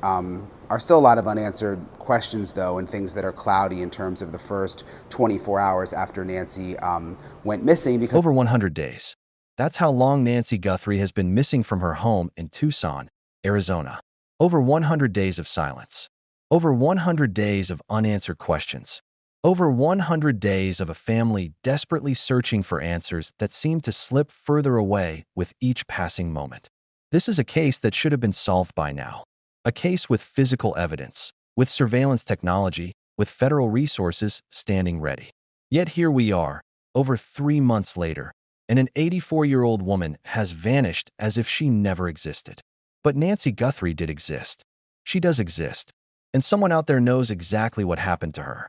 Are still a lot of unanswered questions, though, and things that are cloudy in terms of the first 24 hours after Nancy went missing. Because Over 100 days. That's how long Nancy Guthrie has been missing from her home in Tucson, Arizona. Over 100 days of silence. Over 100 days of unanswered questions. Over 100 days of a family desperately searching for answers that seem to slip further away with each passing moment. This is a case that should have been solved by now. A case with physical evidence, with surveillance technology, with federal resources standing ready. Yet here we are, over 3 months later, and an 84-year-old woman has vanished as if she never existed. But Nancy Guthrie did exist. She does exist, and someone out there knows exactly what happened to her.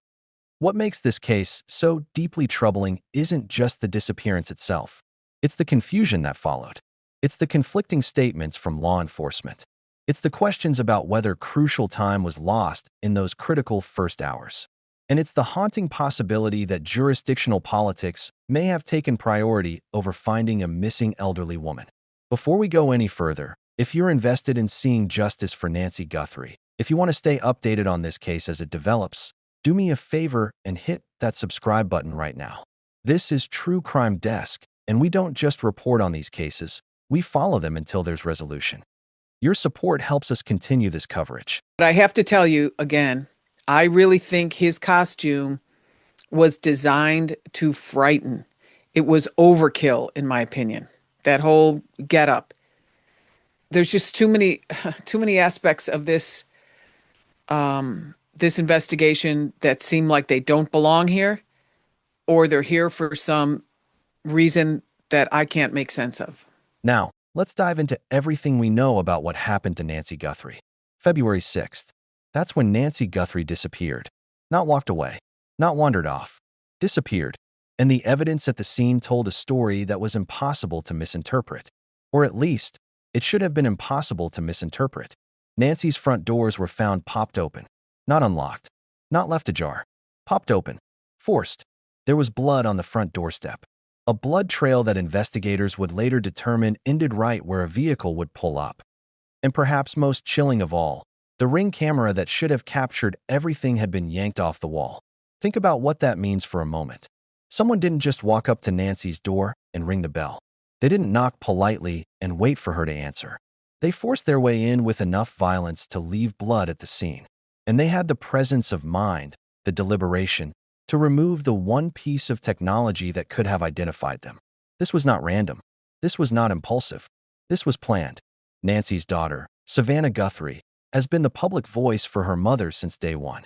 What makes this case so deeply troubling isn't just the disappearance itself. It's the confusion that followed. It's the conflicting statements from law enforcement. It's the questions about whether crucial time was lost in those critical first hours. And it's the haunting possibility that jurisdictional politics may have taken priority over finding a missing elderly woman. Before we go any further, if you're invested in seeing justice for Nancy Guthrie, if you want to stay updated on this case as it develops, do me a favor and hit that subscribe button right now. This is True Crime Desk, and we don't just report on these cases, we follow them until there's resolution. Your support helps us continue this coverage. But I have to tell you again, I really think his costume was designed to frighten. It was overkill, in my opinion. That whole getup. There's just too many aspects of this this investigation that seem like they don't belong here, or they're here for some reason that I can't make sense of. Now, let's dive into everything we know about what happened to Nancy Guthrie. February 6th. That's when Nancy Guthrie disappeared. Not walked away. Not wandered off. Disappeared. And the evidence at the scene told a story that was impossible to misinterpret. Or at least, it should have been impossible to misinterpret. Nancy's front doors were found popped open. Not unlocked. Not left ajar. Popped open. Forced. There was blood on the front doorstep. A blood trail that investigators would later determine ended right where a vehicle would pull up. And perhaps most chilling of all, the Ring camera that should have captured everything had been yanked off the wall. Think about what that means for a moment. Someone didn't just walk up to Nancy's door and ring the bell. They didn't knock politely and wait for her to answer. They forced their way in with enough violence to leave blood at the scene. And they had the presence of mind, the deliberation, to remove the one piece of technology that could have identified them. This was not random. This was not impulsive. This was planned. Nancy's daughter, Savannah Guthrie, has been the public voice for her mother since day one.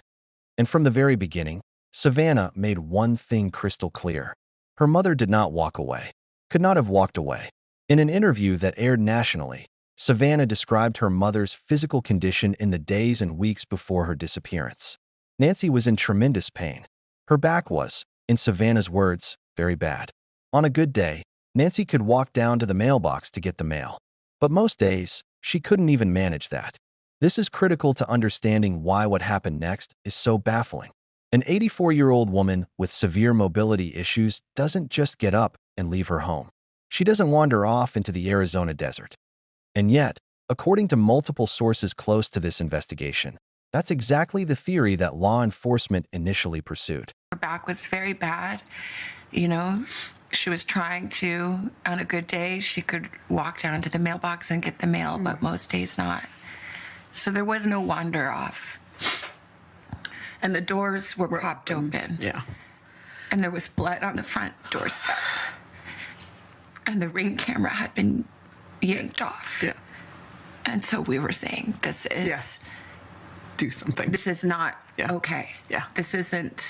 And from the very beginning, Savannah made one thing crystal clear. Her mother did not walk away. Could not have walked away. In an interview that aired nationally, Savannah described her mother's physical condition in the days and weeks before her disappearance. Nancy was in tremendous pain. Her back was, in Savannah's words, very bad. On a good day, Nancy could walk down to the mailbox to get the mail. But most days, she couldn't even manage that. This is critical to understanding why what happened next is so baffling. An 84-year-old woman with severe mobility issues doesn't just get up and leave her home. She doesn't wander off into the Arizona desert. And yet, according to multiple sources close to this investigation, that's exactly the theory that law enforcement initially pursued. Her back was very bad. You know, she was trying to, on a good day, she could walk down to the mailbox and get the mail, but most days not. So there was no wander off. And the doors were propped open. Yeah. And there was blood on the front doorstep. And the Ring camera had been yanked off. Yeah. And so we were saying, this is... Yeah. Do something. This is not Yeah. okay. Yeah. This isn't...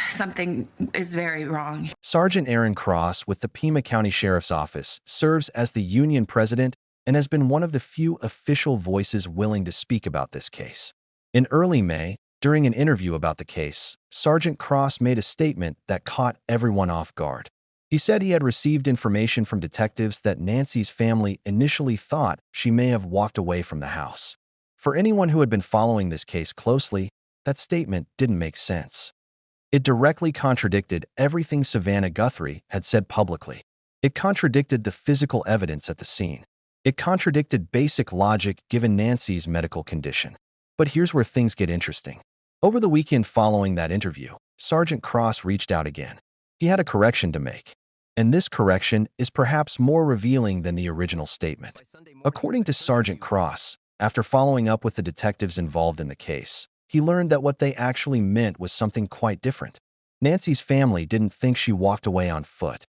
Something is very wrong. Sergeant Aaron Cross with the Pima County Sheriff's Office serves as the union president and has been one of the few official voices willing to speak about this case. In early May, during an interview about the case, Sergeant Cross made a statement that caught everyone off guard. He said he had received information from detectives that Nancy's family initially thought she may have walked away from the house. For anyone who had been following this case closely, that statement didn't make sense. It directly contradicted everything Savannah Guthrie had said publicly. It contradicted the physical evidence at the scene. It contradicted basic logic given Nancy's medical condition. But here's where things get interesting. Over the weekend following that interview, Sergeant Cross reached out again. He had a correction to make. And this correction is perhaps more revealing than the original statement. According to Sergeant Cross, after following up with the detectives involved in the case, he learned that what they actually meant was something quite different. Nancy's family didn't think she walked away on foot.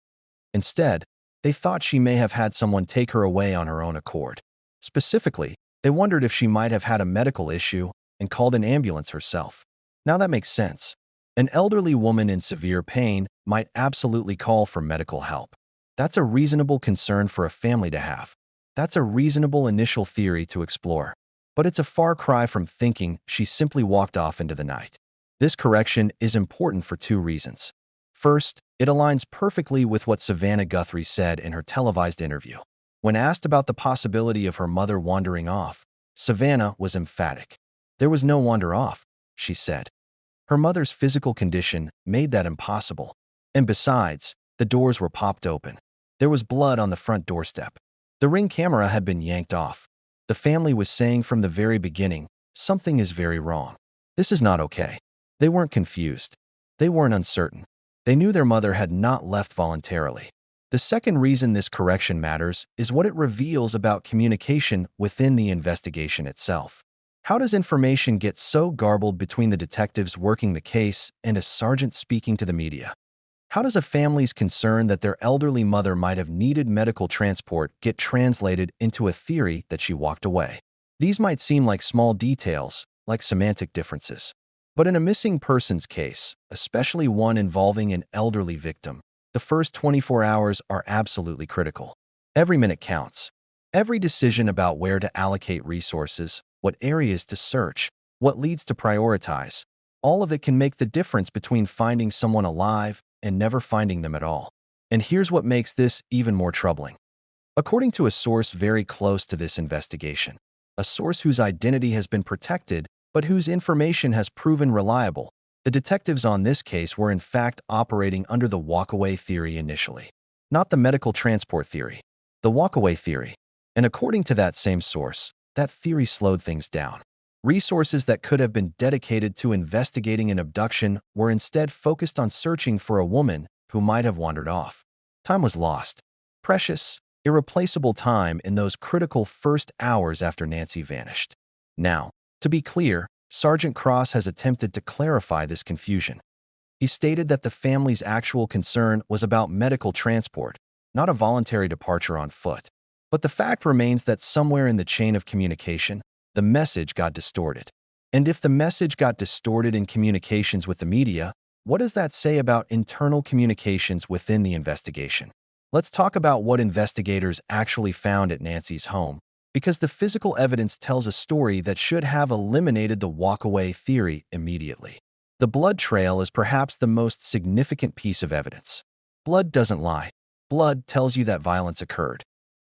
Instead, they thought she may have had someone take her away on her own accord. Specifically, they wondered if she might have had a medical issue and called an ambulance herself. Now that makes sense. An elderly woman in severe pain might absolutely call for medical help. That's a reasonable concern for a family to have. That's a reasonable initial theory to explore. But it's a far cry from thinking she simply walked off into the night. This correction is important for two reasons. First, it aligns perfectly with what Savannah Guthrie said in her televised interview. When asked about the possibility of her mother wandering off, Savannah was emphatic. There was no wander off, she said. Her mother's physical condition made that impossible. And besides, the doors were popped open. There was blood on the front doorstep. The Ring camera had been yanked off. The family was saying from the very beginning, something is very wrong. This is not okay. They weren't confused. They weren't uncertain. They knew their mother had not left voluntarily. The second reason this correction matters is what it reveals about communication within the investigation itself. How does information get so garbled between the detectives working the case and a sergeant speaking to the media? How does a family's concern that their elderly mother might have needed medical transport get translated into a theory that she walked away? These might seem like small details, like semantic differences. But in a missing persons case, especially one involving an elderly victim, the first 24 hours are absolutely critical. Every minute counts. Every decision about where to allocate resources, what areas to search, what leads to prioritize, all of it can make the difference between finding someone alive and never finding them at all. And here's what makes this even more troubling. According to a source very close to this investigation, a source whose identity has been protected but whose information has proven reliable, the detectives on this case were in fact operating under the walkaway theory initially. Not the medical transport theory, the walkaway theory. And according to that same source, that theory slowed things down. Resources that could have been dedicated to investigating an abduction were instead focused on searching for a woman who might have wandered off. Time was lost. Precious, irreplaceable time in those critical first hours after Nancy vanished. Now, to be clear, Sergeant Cross has attempted to clarify this confusion. He stated that the family's actual concern was about medical transport, not a voluntary departure on foot. But the fact remains that somewhere in the chain of communication, the message got distorted. And if the message got distorted in communications with the media, what does that say about internal communications within the investigation? Let's talk about what investigators actually found at Nancy's home, because the physical evidence tells a story that should have eliminated the walkaway theory immediately. The blood trail is perhaps the most significant piece of evidence. Blood doesn't lie. Blood tells you that violence occurred.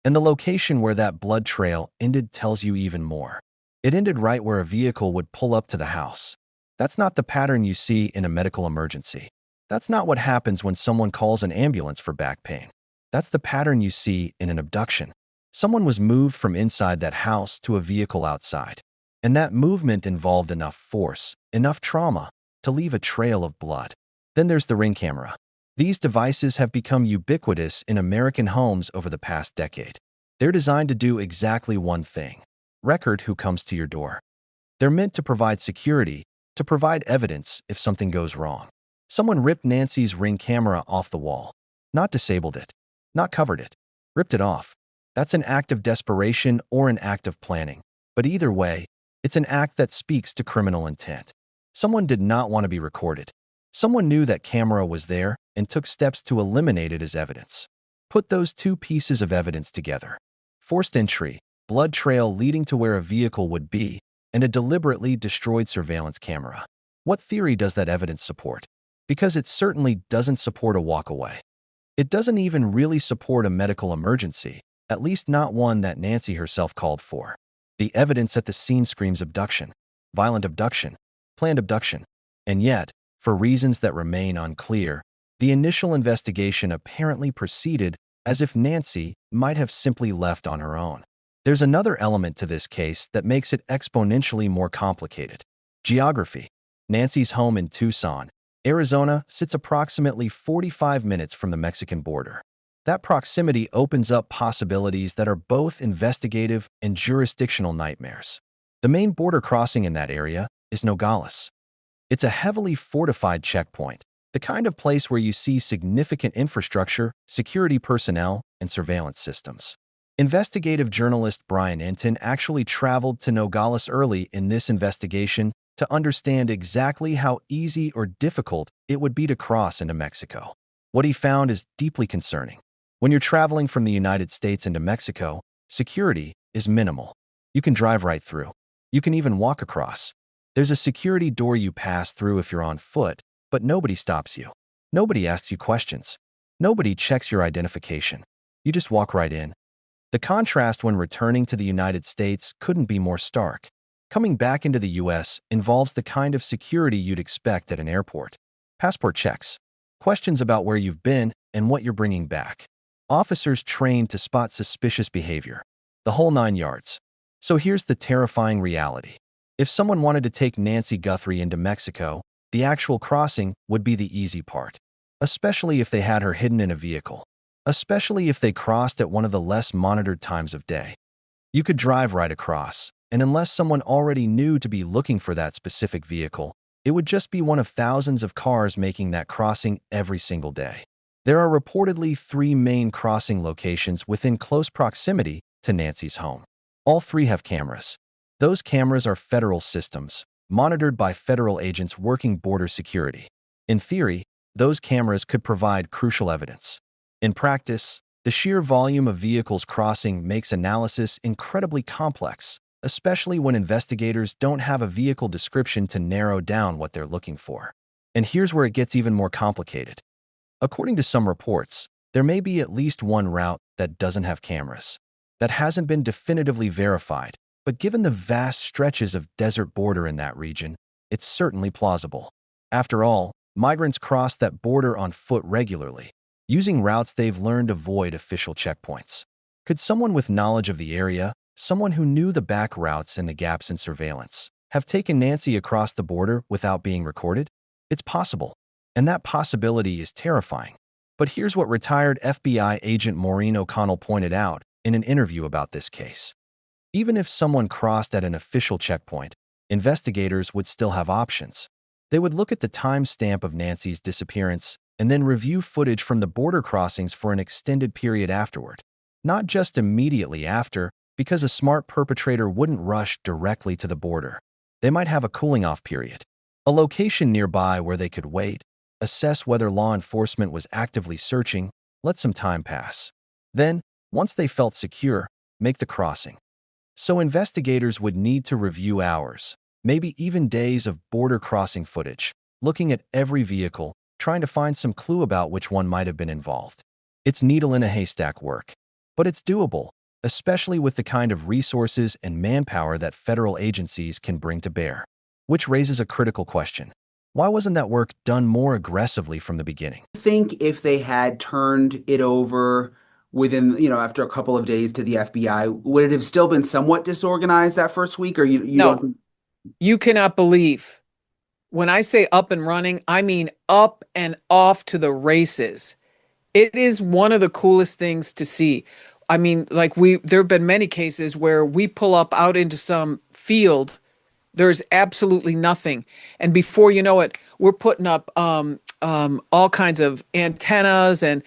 And the location where that blood trail ended tells you even more. It ended right where a vehicle would pull up to the house. That's not the pattern you see in a medical emergency. That's not what happens when someone calls an ambulance for back pain. That's the pattern you see in an abduction. Someone was moved from inside that house to a vehicle outside. And that movement involved enough force, enough trauma, to leave a trail of blood. Then there's the Ring camera. These devices have become ubiquitous in American homes over the past decade. They're designed to do exactly one thing: record who comes to your door. They're meant to provide security, to provide evidence if something goes wrong. Someone ripped Nancy's Ring camera off the wall. Not disabled it, not covered it, ripped it off. That's an act of desperation or an act of planning. But either way, it's an act that speaks to criminal intent. Someone did not want to be recorded. Someone knew that camera was there and took steps to eliminate it as evidence. Put those two pieces of evidence together: forced entry, blood trail leading to where a vehicle would be, and a deliberately destroyed surveillance camera. What theory does that evidence support? Because it certainly doesn't support a walkaway. It doesn't even really support a medical emergency, at least not one that Nancy herself called for. The evidence at the scene screams abduction, violent abduction, planned abduction, and yet, for reasons that remain unclear, the initial investigation apparently proceeded as if Nancy might have simply left on her own. There's another element to this case that makes it exponentially more complicated. Geography. Nancy's home in Tucson, Arizona, sits approximately 45 minutes from the Mexican border. That proximity opens up possibilities that are both investigative and jurisdictional nightmares. The main border crossing in that area is Nogales. It's a heavily fortified checkpoint, the kind of place where you see significant infrastructure, security personnel, and surveillance systems. Investigative journalist Brian Entin actually traveled to Nogales early in this investigation to understand exactly how easy or difficult it would be to cross into Mexico. What he found is deeply concerning. When you're traveling from the United States into Mexico, security is minimal. You can drive right through. You can even walk across. There's a security door you pass through if you're on foot, but nobody stops you. Nobody asks you questions. Nobody checks your identification. You just walk right in. The contrast when returning to the United States couldn't be more stark. Coming back into the U.S. involves the kind of security you'd expect at an airport. Passport checks, questions about where you've been and what you're bringing back. Officers trained to spot suspicious behavior. The whole 9 yards. So here's the terrifying reality. If someone wanted to take Nancy Guthrie into Mexico, the actual crossing would be the easy part. Especially if they had her hidden in a vehicle. Especially if they crossed at one of the less monitored times of day. You could drive right across, and unless someone already knew to be looking for that specific vehicle, it would just be one of thousands of cars making that crossing every single day. There are reportedly 3 main crossing locations within close proximity to Nancy's home. All 3 have cameras. Those cameras are federal systems, monitored by federal agents working border security. In theory, those cameras could provide crucial evidence. In practice, the sheer volume of vehicles crossing makes analysis incredibly complex, especially when investigators don't have a vehicle description to narrow down what they're looking for. And here's where it gets even more complicated. According to some reports, there may be at least one route that doesn't have cameras. That hasn't been definitively verified, but given the vast stretches of desert border in that region, it's certainly plausible. After all, migrants cross that border on foot regularly, using routes they've learned to avoid official checkpoints. Could someone with knowledge of the area, someone who knew the back routes and the gaps in surveillance, have taken Nancy across the border without being recorded? It's possible, and that possibility is terrifying. But here's what retired FBI agent Maureen O'Connell pointed out in an interview about this case. Even if someone crossed at an official checkpoint, investigators would still have options. They would look at the timestamp of Nancy's disappearance and then review footage from the border crossings for an extended period afterward. Not just immediately after, because a smart perpetrator wouldn't rush directly to the border. They might have a cooling-off period, a location nearby where they could wait, assess whether law enforcement was actively searching, let some time pass. Then, once they felt secure, make the crossing. So investigators would need to review hours, maybe even days of border crossing footage, looking at every vehicle, trying to find some clue about which one might have been involved. It's needle in a haystack work, but it's doable, especially with the kind of resources and manpower that federal agencies can bring to bear. Which raises a critical question. Why wasn't that work done more aggressively from the beginning? I think if they had turned it over within, after a couple of days to the FBI, would it have still been somewhat disorganized that first week? Or you No. don't? You cannot believe. When I say up and running, I mean up and off to the races. It is one of the coolest things to see. I mean, there have been many cases where we pull up out into some field, there's absolutely nothing. And before you know it, we're putting up all kinds of antennas and,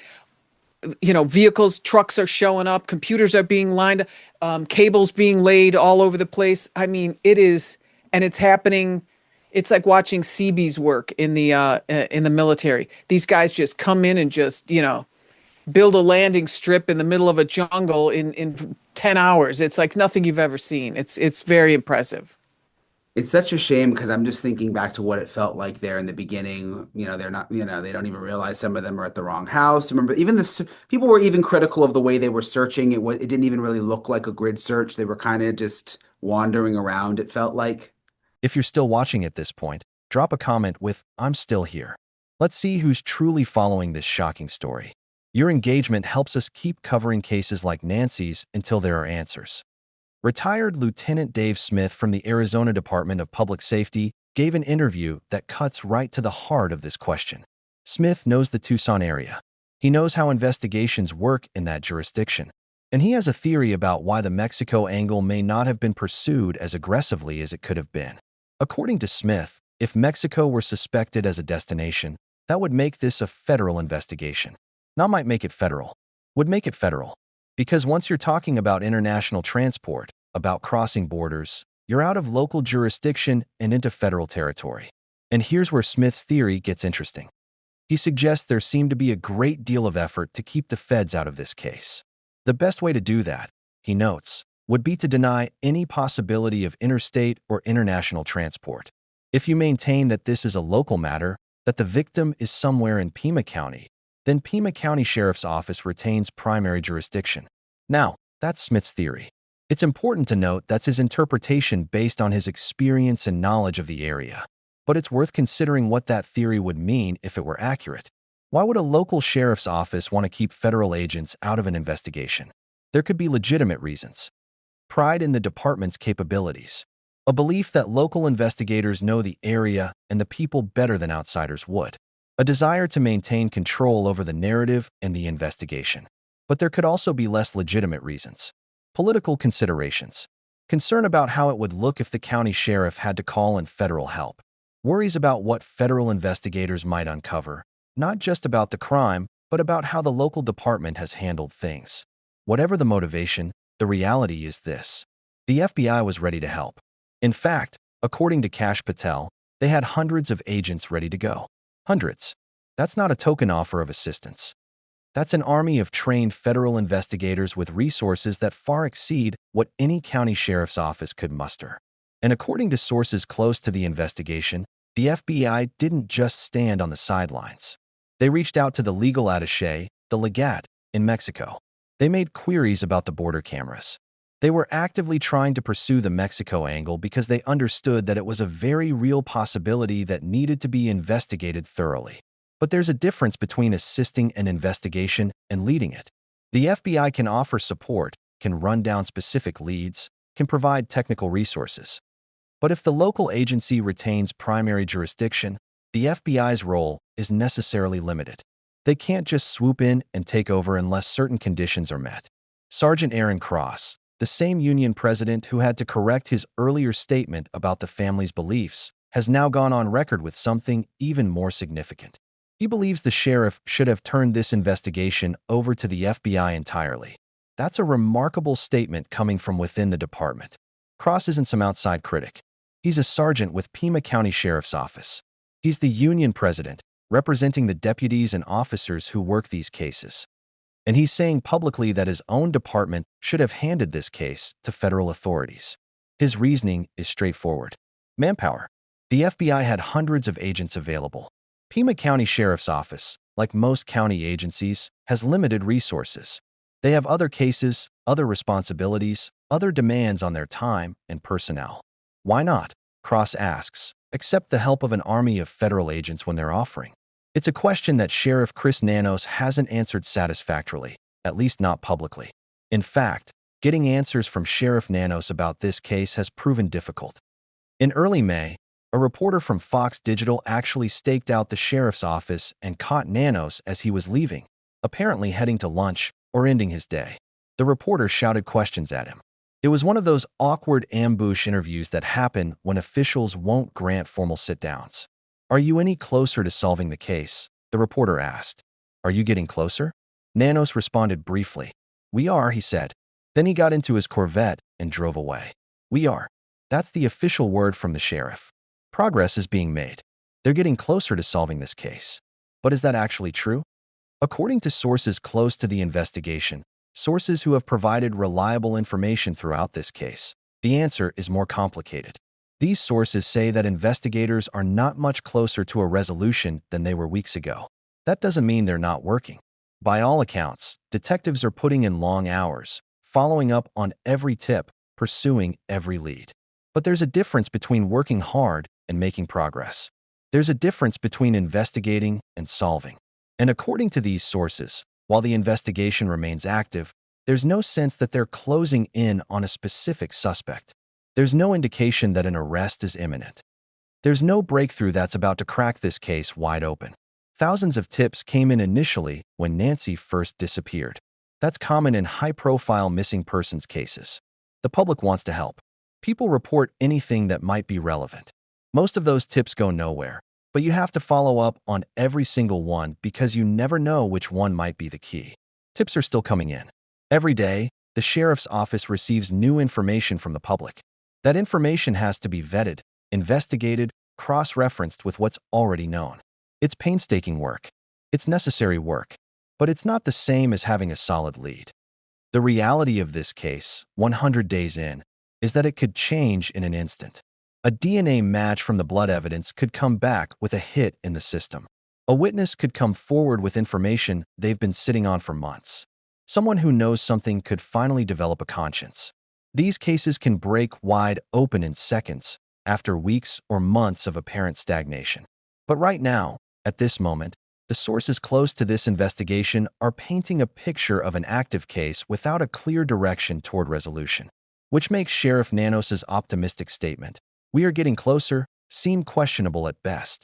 vehicles, trucks are showing up, computers are being lined up, cables being laid all over the place. I mean, it is, and it's happening. It's like watching Seabees work in the military. These guys just come in and just, build a landing strip in the middle of a jungle in 10 hours. It's like nothing you've ever seen. It's very impressive. It's such a shame because I'm just thinking back to what it felt like there in the beginning. They're not, they don't even realize some of them are at the wrong house. Remember, even people were even critical of the way they were searching. It didn't even really look like a grid search. They were kind of just wandering around, it felt like. If you're still watching at this point, drop a comment with, "I'm still here." Let's see who's truly following this shocking story. Your engagement helps us keep covering cases like Nancy's until there are answers. Retired Lieutenant Dave Smith from the Arizona Department of Public Safety gave an interview that cuts right to the heart of this question. Smith knows the Tucson area. He knows how investigations work in that jurisdiction. And he has a theory about why the Mexico angle may not have been pursued as aggressively as it could have been. According to Smith, if Mexico were suspected as a destination, that would make this a federal investigation. Not might make it federal. Would make it federal. Because once you're talking about international transport, about crossing borders, you're out of local jurisdiction and into federal territory. And here's where Smith's theory gets interesting. He suggests there seemed to be a great deal of effort to keep the feds out of this case. The best way to do that, he notes, would be to deny any possibility of interstate or international transport. If you maintain that this is a local matter, that the victim is somewhere in Pima County, then Pima County Sheriff's Office retains primary jurisdiction. Now, that's Smith's theory. It's important to note that's his interpretation based on his experience and knowledge of the area. But it's worth considering what that theory would mean if it were accurate. Why would a local sheriff's office want to keep federal agents out of an investigation? There could be legitimate reasons. Pride in the department's capabilities. A belief that local investigators know the area and the people better than outsiders would. A desire to maintain control over the narrative and the investigation. But there could also be less legitimate reasons. Political considerations. Concern about how it would look if the county sheriff had to call in federal help. Worries about what federal investigators might uncover, not just about the crime, but about how the local department has handled things. Whatever the motivation, the reality is this. The FBI was ready to help. In fact, according to Kash Patel, they had hundreds of agents ready to go. Hundreds. That's not a token offer of assistance. That's an army of trained federal investigators with resources that far exceed what any county sheriff's office could muster. And according to sources close to the investigation, the FBI didn't just stand on the sidelines. They reached out to the legal attaché, the legat, in Mexico. They made queries about the border cameras. They were actively trying to pursue the Mexico angle because they understood that it was a very real possibility that needed to be investigated thoroughly. But there's a difference between assisting an investigation and leading it. The FBI can offer support, can run down specific leads, can provide technical resources. But if the local agency retains primary jurisdiction, the FBI's role is necessarily limited. They can't just swoop in and take over unless certain conditions are met. Sergeant Aaron Cross, the same union president who had to correct his earlier statement about the family's beliefs, has now gone on record with something even more significant. He believes the sheriff should have turned this investigation over to the FBI entirely. That's a remarkable statement coming from within the department. Cross isn't some outside critic. He's a sergeant with Pima County Sheriff's Office. He's the union president, representing the deputies and officers who work these cases. And he's saying publicly that his own department should have handed this case to federal authorities. His reasoning is straightforward. Manpower. The FBI had hundreds of agents available. Pima County Sheriff's Office, like most county agencies, has limited resources. They have other cases, other responsibilities, other demands on their time and personnel. Why not, Cross asks, accept the help of an army of federal agents when they're offering? It's a question that Sheriff Chris Nanos hasn't answered satisfactorily, at least not publicly. In fact, getting answers from Sheriff Nanos about this case has proven difficult. In early May, a reporter from Fox Digital actually staked out the sheriff's office and caught Nanos as he was leaving, apparently heading to lunch or ending his day. The reporter shouted questions at him. It was one of those awkward ambush interviews that happen when officials won't grant formal sit-downs. "Are you any closer to solving the case?" the reporter asked. "Are you getting closer?" Nanos responded briefly. "We are," he said. Then he got into his Corvette and drove away. "We are." That's the official word from the sheriff. Progress is being made. They're getting closer to solving this case. But is that actually true? According to sources close to the investigation, sources who have provided reliable information throughout this case, the answer is more complicated. These sources say that investigators are not much closer to a resolution than they were weeks ago. That doesn't mean they're not working. By all accounts, detectives are putting in long hours, following up on every tip, pursuing every lead. But there's a difference between working hard and making progress. There's a difference between investigating and solving. And according to these sources, while the investigation remains active, There's no sense that they're closing in on a specific suspect. There's no indication that an arrest is imminent. There's no breakthrough that's about to crack this case wide open. Thousands of tips came in initially when Nancy first disappeared. That's common in high-profile missing persons cases. The public wants to help. People report anything that might be relevant. Most of those tips go nowhere, but you have to follow up on every single one because you never know which one might be the key. Tips are still coming in. Every day, the sheriff's office receives new information from the public. That information has to be vetted, investigated, cross-referenced with what's already known. It's painstaking work. It's necessary work. But it's not the same as having a solid lead. The reality of this case, 100 days in, is that it could change in an instant. A DNA match from the blood evidence could come back with a hit in the system. A witness could come forward with information they've been sitting on for months. Someone who knows something could finally develop a conscience. These cases can break wide open in seconds after weeks or months of apparent stagnation. But right now, at this moment, the sources close to this investigation are painting a picture of an active case without a clear direction toward resolution, which makes Sheriff Nanos' optimistic statement, "We are getting closer," seem questionable at best.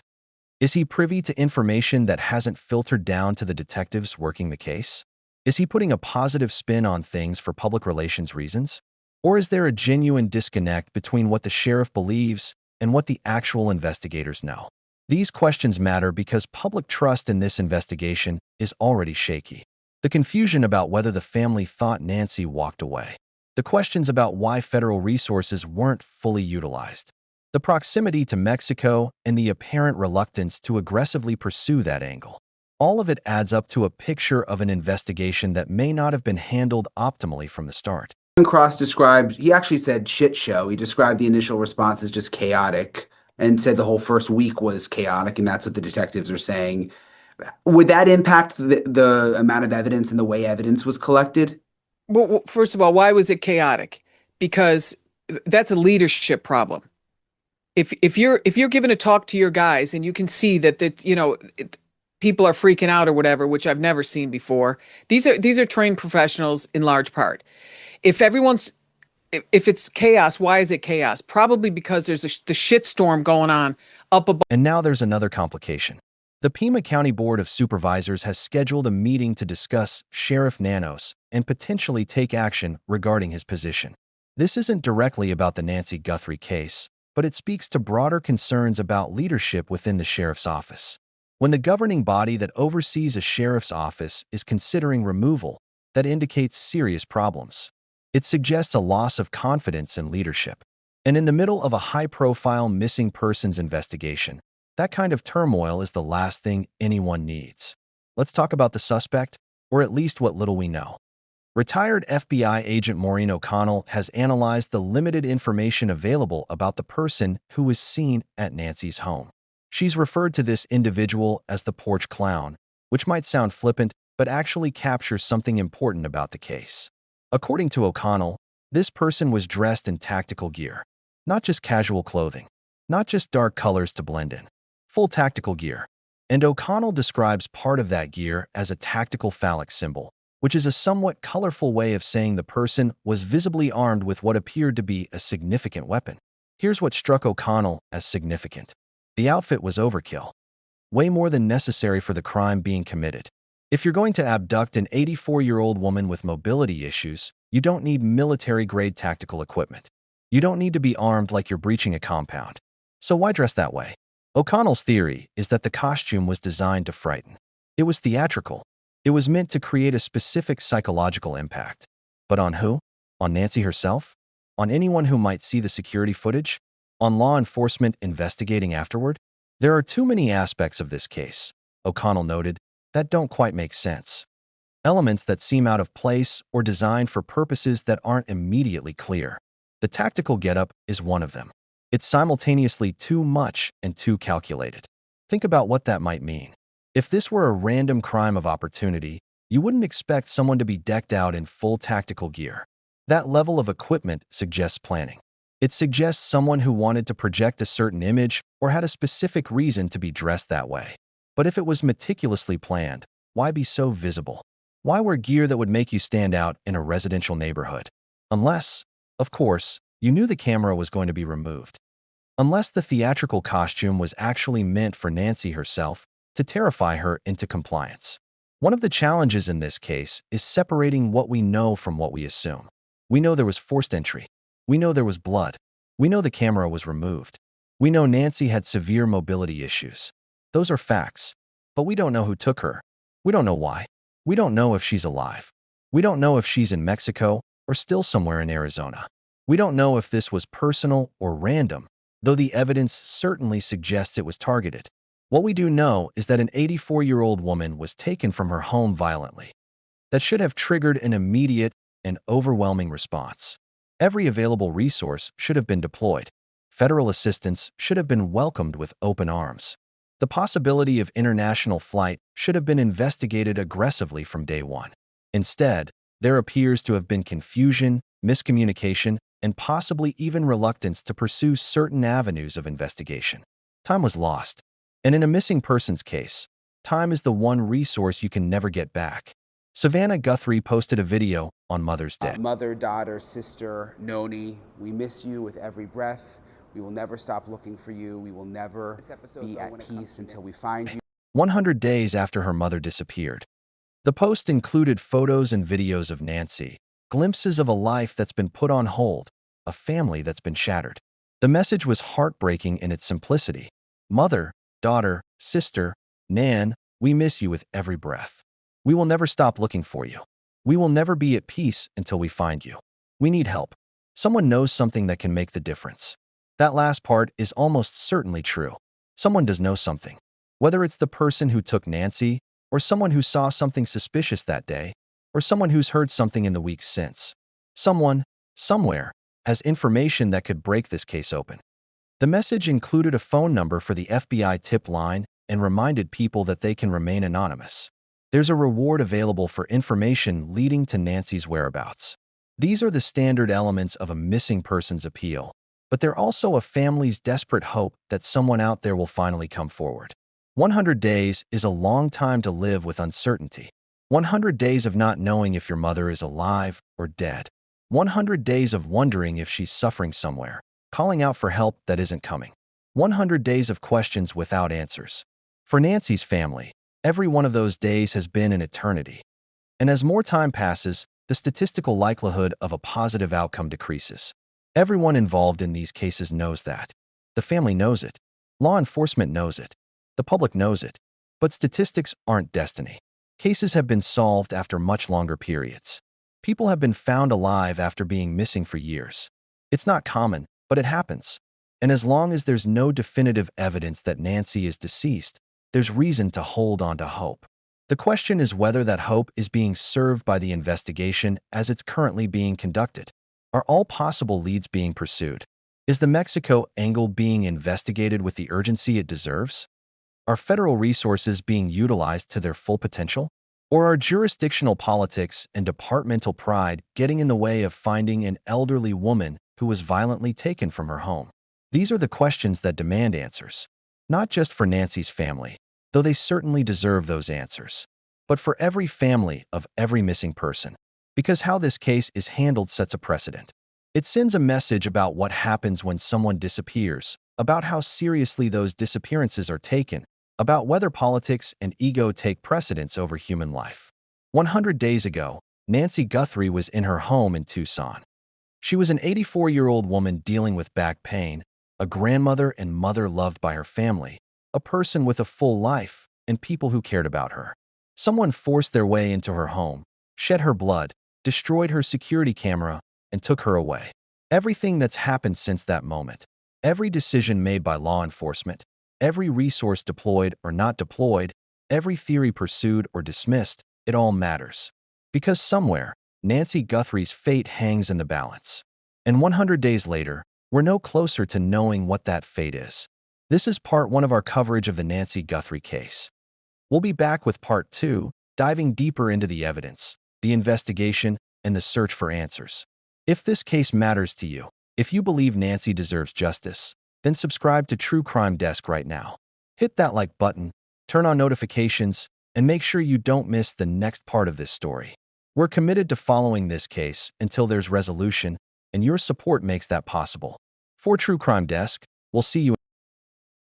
Is he privy to information that hasn't filtered down to the detectives working the case? Is he putting a positive spin on things for public relations reasons? Or is there a genuine disconnect between what the sheriff believes and what the actual investigators know? These questions matter because public trust in this investigation is already shaky. The confusion about whether the family thought Nancy walked away. The questions about why federal resources weren't fully utilized. The proximity to Mexico and the apparent reluctance to aggressively pursue that angle. All of it adds up to a picture of an investigation that may not have been handled optimally from the start. Cross described, he actually said shit show. He described the initial response as just chaotic and said the whole first week was chaotic, and that's what the detectives are saying. Would that impact the amount of evidence and the way evidence was collected? Well, first of all, why was it chaotic? Because that's a leadership problem. If you're giving a talk to your guys and you can see that people are freaking out or whatever, which I've never seen before. These are trained professionals in large part. If it's chaos, why is it chaos? Probably because there's the shitstorm going on up above. And now there's another complication. The Pima County Board of Supervisors has scheduled a meeting to discuss Sheriff Nanos and potentially take action regarding his position. This isn't directly about the Nancy Guthrie case, but it speaks to broader concerns about leadership within the sheriff's office. When the governing body that oversees a sheriff's office is considering removal, that indicates serious problems. It suggests a loss of confidence in leadership. And in the middle of a high-profile missing persons investigation, that kind of turmoil is the last thing anyone needs. Let's talk about the suspect, or at least what little we know. Retired FBI agent Maureen O'Connell has analyzed the limited information available about the person who was seen at Nancy's home. She's referred to this individual as the porch clown, which might sound flippant, but actually captures something important about the case. According to O'Connell, this person was dressed in tactical gear, not just casual clothing, not just dark colors to blend in, full tactical gear. And O'Connell describes part of that gear as a tactical phallic symbol, which is a somewhat colorful way of saying the person was visibly armed with what appeared to be a significant weapon. Here's what struck O'Connell as significant. The outfit was overkill, way more than necessary for the crime being committed. If you're going to abduct an 84-year-old woman with mobility issues, you don't need military-grade tactical equipment. You don't need to be armed like you're breaching a compound. So why dress that way? O'Connell's theory is that the costume was designed to frighten. It was theatrical. It was meant to create a specific psychological impact. But on who? On Nancy herself? On anyone who might see the security footage? On law enforcement investigating afterward? There are too many aspects of this case, O'Connell noted, that don't quite make sense. Elements that seem out of place or designed for purposes that aren't immediately clear. The tactical getup is one of them. It's simultaneously too much and too calculated. Think about what that might mean. If this were a random crime of opportunity, you wouldn't expect someone to be decked out in full tactical gear. That level of equipment suggests planning. It suggests someone who wanted to project a certain image or had a specific reason to be dressed that way. But if it was meticulously planned, why be so visible? Why wear gear that would make you stand out in a residential neighborhood? Unless, of course, you knew the camera was going to be removed. Unless the theatrical costume was actually meant for Nancy herself to terrify her into compliance. One of the challenges in this case is separating what we know from what we assume. We know there was forced entry. We know there was blood. We know the camera was removed. We know Nancy had severe mobility issues. Those are facts. But we don't know who took her. We don't know why. We don't know if she's alive. We don't know if she's in Mexico or still somewhere in Arizona. We don't know if this was personal or random, though the evidence certainly suggests it was targeted. What we do know is that an 84-year-old woman was taken from her home violently. That should have triggered an immediate and overwhelming response. Every available resource should have been deployed. Federal assistance should have been welcomed with open arms. The possibility of international flight should have been investigated aggressively from day one. Instead, there appears to have been confusion, miscommunication, and possibly even reluctance to pursue certain avenues of investigation. Time was lost. And in a missing persons case, time is the one resource you can never get back. Savannah Guthrie posted a video on Mother's Day. Mother, daughter, sister, Noni, we miss you with every breath. We will never stop looking for you. We will never be at peace until we find you. 100 days after her mother disappeared. The post included photos and videos of Nancy, glimpses of a life that's been put on hold, a family that's been shattered. The message was heartbreaking in its simplicity. Mother, daughter, sister, Nan, we miss you with every breath. We will never stop looking for you. We will never be at peace until we find you. We need help. Someone knows something that can make the difference. That last part is almost certainly true. Someone does know something. Whether it's the person who took Nancy, or someone who saw something suspicious that day, or someone who's heard something in the weeks since. Someone, somewhere, has information that could break this case open. The message included a phone number for the FBI tip line and reminded people that they can remain anonymous. There's a reward available for information leading to Nancy's whereabouts. These are the standard elements of a missing persons appeal, but they're also a family's desperate hope that someone out there will finally come forward. 100 days is a long time to live with uncertainty. 100 days of not knowing if your mother is alive or dead. 100 days of wondering if she's suffering somewhere, calling out for help that isn't coming. 100 days of questions without answers. For Nancy's family, every one of those days has been an eternity. And as more time passes, the statistical likelihood of a positive outcome decreases. Everyone involved in these cases knows that. The family knows it. Law enforcement knows it. The public knows it. But statistics aren't destiny. Cases have been solved after much longer periods. People have been found alive after being missing for years. It's not common, but it happens. And as long as there's no definitive evidence that Nancy is deceased, there's reason to hold on to hope. The question is whether that hope is being served by the investigation as it's currently being conducted. Are all possible leads being pursued? Is the Mexico angle being investigated with the urgency it deserves? Are federal resources being utilized to their full potential? Or are jurisdictional politics and departmental pride getting in the way of finding an elderly woman who was violently taken from her home? These are the questions that demand answers. Not just for Nancy's family, though they certainly deserve those answers, but for every family of every missing person. Because how this case is handled sets a precedent. It sends a message about what happens when someone disappears, about how seriously those disappearances are taken, about whether politics and ego take precedence over human life. 100 days ago, Nancy Guthrie was in her home in Tucson. She was an 84-year-old woman dealing with back pain, a grandmother and mother loved by her family, a person with a full life, and people who cared about her. Someone forced their way into her home, shed her blood, destroyed her security camera, and took her away. Everything that's happened since that moment, every decision made by law enforcement, every resource deployed or not deployed, every theory pursued or dismissed, it all matters. Because somewhere, Nancy Guthrie's fate hangs in the balance. And 100 days later, we're no closer to knowing what that fate is. This is part 1 of our coverage of the Nancy Guthrie case. We'll be back with part 2, diving deeper into the evidence, the investigation, and the search for answers. If this case matters to you, if you believe Nancy deserves justice, then subscribe to True Crime Desk right now. Hit that like button, turn on notifications, and make sure you don't miss the next part of this story. We're committed to following this case until there's resolution, and your support makes that possible. For True Crime Desk, we'll see you